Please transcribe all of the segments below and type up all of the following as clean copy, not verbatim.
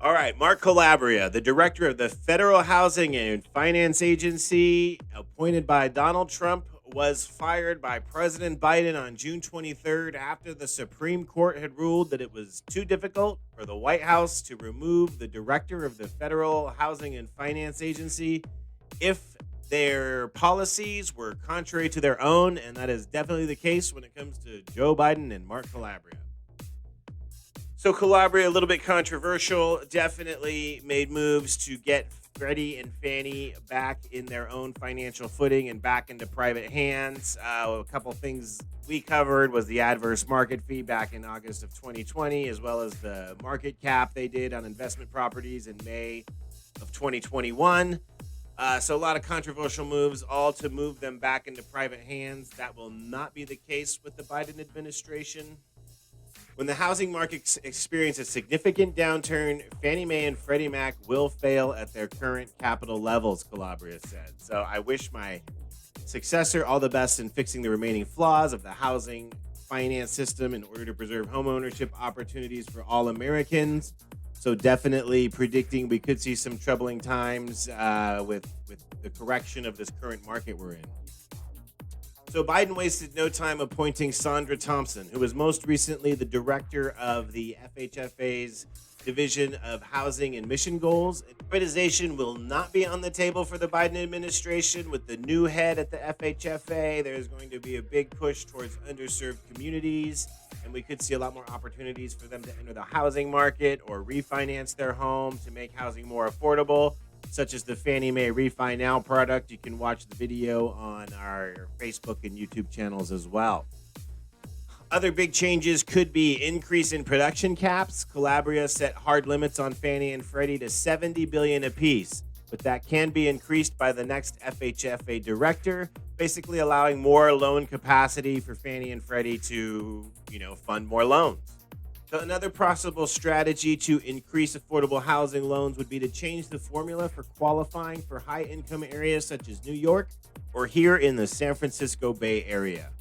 All right, Mark Calabria, the director of the Federal Housing and Finance Agency, appointed by Donald Trump, was fired by President Biden on June 23rd after the Supreme Court had ruled that it was too difficult for the White House to remove the director of the Federal Housing and Finance Agency if their policies were contrary to their own, and that is definitely the case when it comes to Joe Biden and Mark Calabria. So Calabria, a little bit controversial, definitely made moves to get Freddie and Fannie back in their own financial footing and back into private hands. A couple things we covered was the adverse market fee back in August of 2020, as well as the market cap they did on investment properties in May of 2021. So a lot of controversial moves, all to move them back into private hands. That will not be the case with the Biden administration. When the housing market experiences a significant downturn, Fannie Mae and Freddie Mac will fail at their current capital levels, Calabria said. So I wish my successor all the best in fixing the remaining flaws of the housing finance system in order to preserve homeownership opportunities for all Americans. So definitely predicting we could see some troubling times with the correction of this current market we're in. So Biden wasted no time appointing Sandra Thompson, who was most recently the director of the FHFA's Division of Housing and Mission Goals. Privatization will not be on the table for the Biden administration. With the new head at the FHFA, there's going to be a big push towards underserved communities, and we could see a lot more opportunities for them to enter the housing market or refinance their home to make housing more affordable, such as the Fannie Mae Refi Now product. You can watch the video on our Facebook and YouTube channels as well. Other big changes could be increase in production caps. Calabria set hard limits on Fannie and Freddie to $70 billion apiece, but that can be increased by the next FHFA director, basically allowing more loan capacity for Fannie and Freddie to, fund more loans. So another possible strategy to increase affordable housing loans would be to change the formula for qualifying for high-income areas such as New York or here in the San Francisco Bay Area.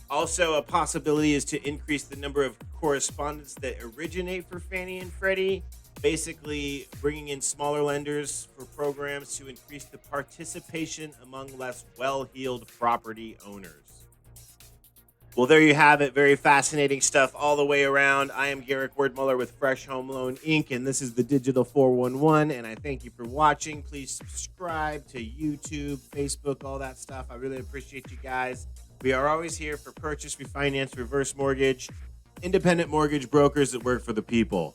Also, a possibility is to increase the number of correspondents that originate for Fannie and Freddie, basically bringing in smaller lenders for programs to increase the participation among less well-heeled property owners. Well, there you have it. Very fascinating stuff all the way around. I am Garrick Wordmuller with Fresh Home Loan Inc., and this is the Digital 411, and I thank you for watching. Please subscribe to YouTube, Facebook, all that stuff. I really appreciate you guys. We are always here for purchase, refinance, reverse mortgage, independent mortgage brokers that work for the people.